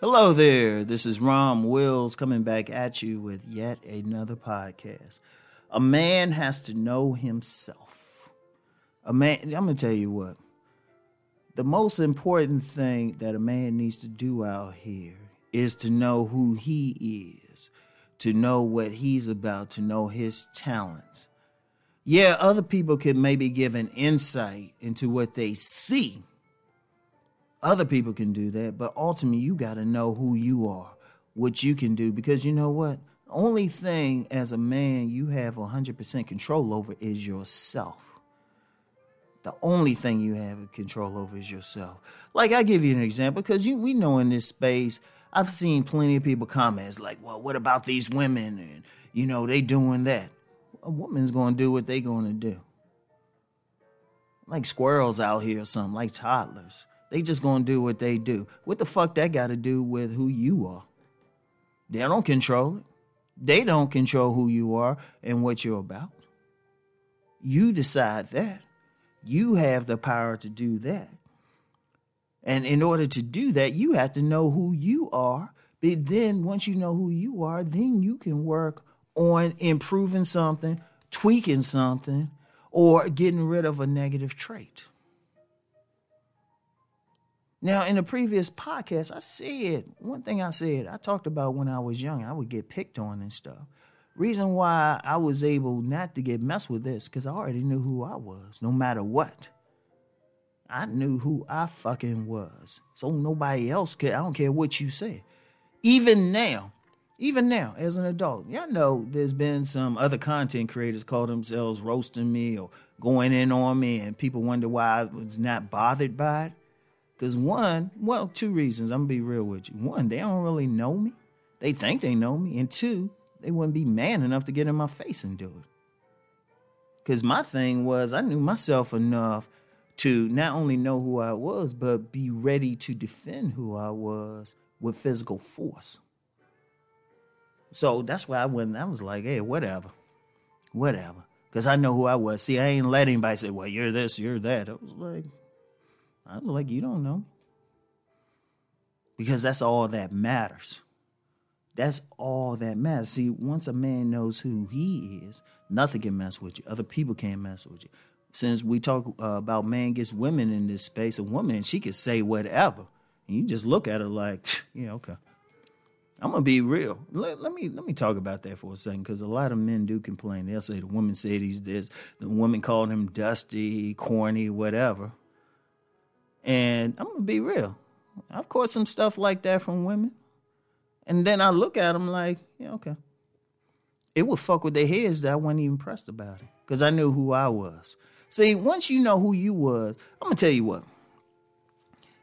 Hello there. This is Rom Wills coming back at you with yet another podcast. A man has to know himself. I'm going to tell you what. The most important thing that a man needs to do out here is to know who he is, to know what he's about, to know his talents. Yeah, other people can maybe give an insight into what they see. Other people can do that, but ultimately you got to know who you are, what you can do, because you know what? The only thing as a man you have 100% control over is yourself. The only thing you have control over is yourself. Like, I give you an example, because we know in this space, I've seen plenty of people comments like, well, what about these women? And, they doing that. A woman's going to do what they going to do. Like squirrels out here or something, like toddlers. They just gonna do what they do. What the fuck that got to do with who you are? They don't control it. They don't control who you are and what you're about. You decide that. You have the power to do that. And in order to do that, you have to know who you are. But then once you know who you are, then you can work on improving something, tweaking something, or getting rid of a negative trait. Now, in the previous podcast, I talked about when I was young, I would get picked on and stuff. Reason why I was able not to get messed with this, because I already knew who I was, no matter what. I knew who I fucking was. So nobody else could. I don't care what you say. Even now, as an adult, y'all know there's been some other content creators call themselves roasting me or going in on me, and people wonder why I was not bothered by it. Because two reasons. I'm going to be real with you. One, they don't really know me. They think they know me. And two, they wouldn't be man enough to get in my face and do it. Because my thing was, I knew myself enough to not only know who I was, but be ready to defend who I was with physical force. So that's why I was like, hey, whatever. Because I know who I was. See, I ain't let anybody say, well, you're this, you're that. I was like, you don't know. Because that's all that matters. That's all that matters. See, once a man knows who he is, nothing can mess with you. Other people can't mess with you. Since we talk about man gets women in this space, a woman, she can say whatever. And you just look at her like, yeah, okay. I'm going to be real. Let me talk about that for a second, because a lot of men do complain. They'll say the woman said he's this. The woman called him dusty, corny, whatever. And I'm going to be real. I've caught some stuff like that from women. And then I look at them like, yeah, okay. It would fuck with their heads that I wasn't even pressed about it. Because I knew who I was. See, once you know who you was, I'm going to tell you what.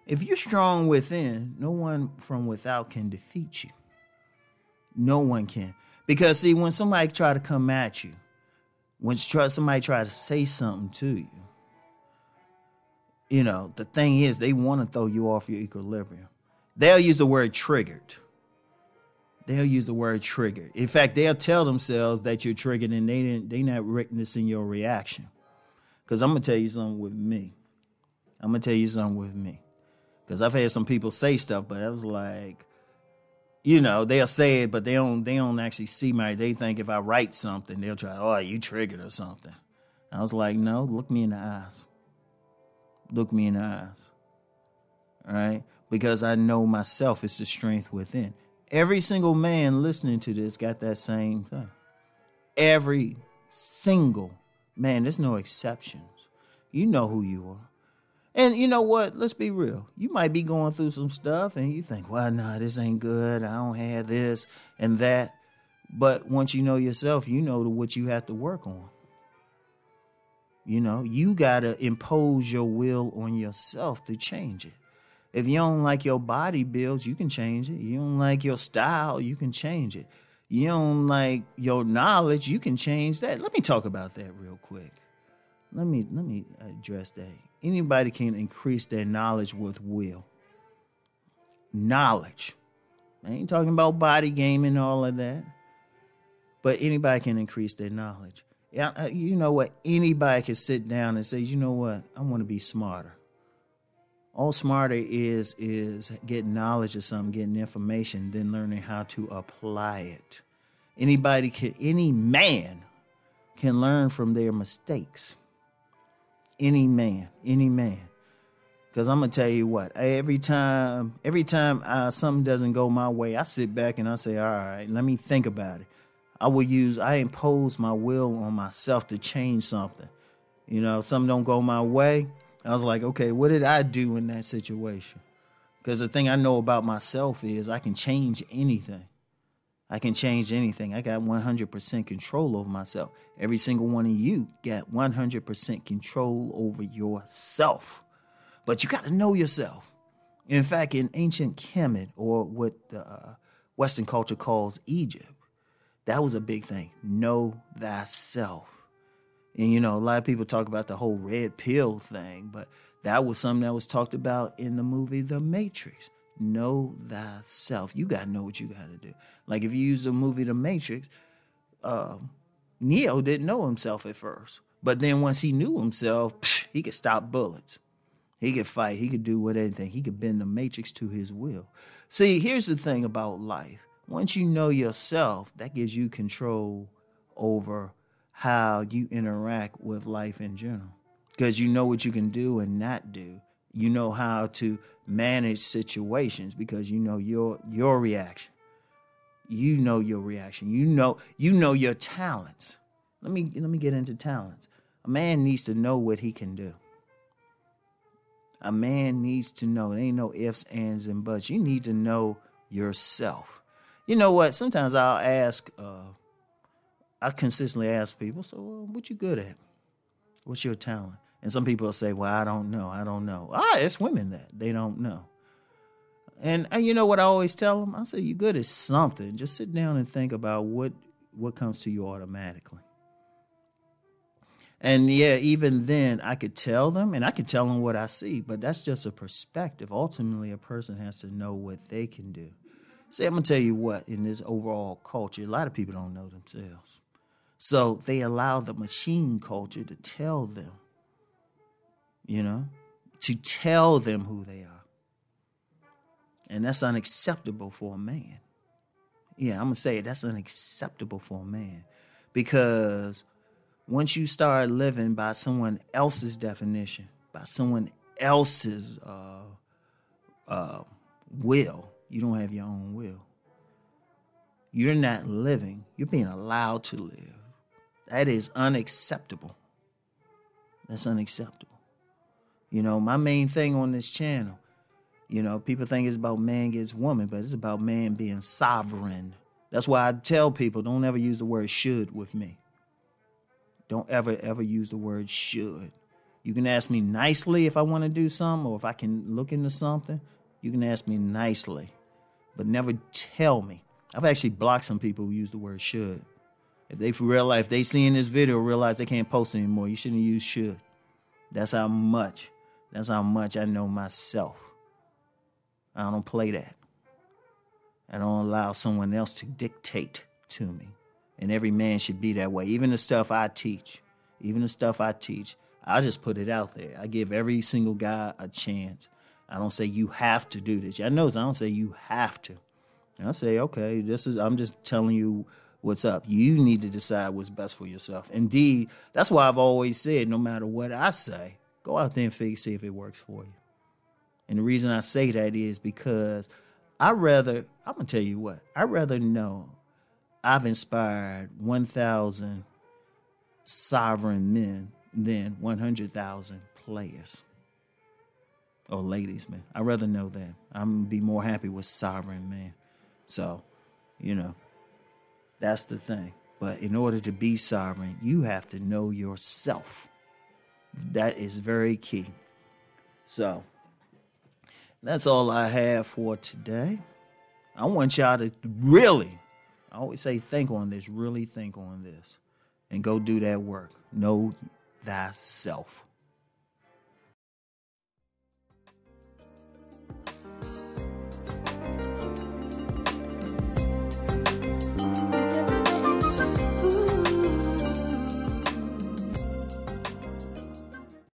If you're strong within, no one from without can defeat you. No one can. Because, see, when somebody try to come at you, when somebody try to say something to you, the thing is, they want to throw you off your equilibrium. They'll use the word triggered. In fact, they'll tell themselves that you're triggered and they not witnessing your reaction. Because I'm going to tell you something with me. Because I've had some people say stuff, but I was like, they'll say it, but they don't actually see me. They think if I write something, they'll try, oh, you triggered or something. I was like, no, look me in the eyes. All right? Because I know myself is the strength within. Every single man listening to this got that same thing. Every single man. There's no exceptions. You know who you are. And you know what? Let's be real. You might be going through some stuff and you think, well, nah, this ain't good. I don't have this and that. But once you know yourself, you know what you have to work on. You got to impose your will on yourself to change it. If you don't like your body builds, you can change it. You don't like your style, you can change it. You don't like your knowledge, you can change that. Let me talk about that real quick. Let me address that. Anybody can increase their knowledge with will. Knowledge. I ain't talking about body game and all of that. But anybody can increase their knowledge. Yeah, you know what? Anybody can sit down and say, you know what? I want to be smarter. All smarter is getting knowledge of something, getting information, then learning how to apply it. Any man can learn from their mistakes. Any man. Because I'm going to tell you what, every time something doesn't go my way, I sit back and I say, all right, let me think about it. I impose my will on myself to change something. You know, if something don't go my way, I was like, okay, what did I do in that situation? Because the thing I know about myself is I can change anything. I got 100% control over myself. Every single one of you got 100% control over yourself. But you got to know yourself. In fact, in ancient Kemet, or what the Western culture calls Egypt, that was a big thing. Know thyself. And, you know, a lot of people talk about the whole red pill thing, but that was something that was talked about in the movie The Matrix. Know thyself. You got to know what you got to do. Like if you use the movie The Matrix, Neo didn't know himself at first. But then once he knew himself, he could stop bullets. He could fight. He could do anything. He could bend the Matrix to his will. See, here's the thing about life. Once you know yourself, that gives you control over how you interact with life in general. Because you know what you can do and not do. You know how to manage situations because you know your reaction. You know your reaction. You know your talents. Let me get into talents. A man needs to know what he can do. A man needs to know. There ain't no ifs, ands, and buts. You need to know yourself. You know what? Sometimes I consistently ask people, so what you good at? What's your talent? And some people will say, well, I don't know. It's women that they don't know. And you know what I always tell them? I say, you're good at something. Just sit down and think about what comes to you automatically. And yeah, even then I could tell them, and I could tell them what I see, but that's just a perspective. Ultimately, a person has to know what they can do. See, I'm going to tell you what, in this overall culture, a lot of people don't know themselves. So they allow the machine culture to tell them, to tell them who they are. And that's unacceptable for a man. Yeah, I'm going to say it, that's unacceptable for a man. Because once you start living by someone else's definition, by someone else's will, you don't have your own will. You're not living. You're being allowed to live. That is unacceptable. That's unacceptable. My main thing on this channel, people think it's about man against woman, but it's about man being sovereign. That's why I tell people, don't ever use the word should with me. Don't ever use the word should. You can ask me nicely if I want to do something or if I can look into something. You can ask me nicely, but never tell me. I've actually blocked some people who use the word should. If they see in this video, realize they can't post anymore, you shouldn't use should. That's how much I know myself. I don't play that. I don't allow someone else to dictate to me. And every man should be that way. Even the stuff I teach, I just put it out there. I give every single guy a chance. I don't say you have to do this. Y'all notice I don't say you have to. I say, okay, I'm just telling you what's up. You need to decide what's best for yourself. Indeed, that's why I've always said, no matter what I say, go out there and see if it works for you. And the reason I say that is because I'm going to tell you what, I'd rather know I've inspired 1,000 sovereign men than 100,000 players or ladies, man. I'd rather know that. I'm going to be more happy with sovereign men. So, that's the thing. But in order to be sovereign, you have to know yourself. That is very key. So, that's all I have for today. I want y'all to really, I always say really think on this, and go do that work. Know thyself.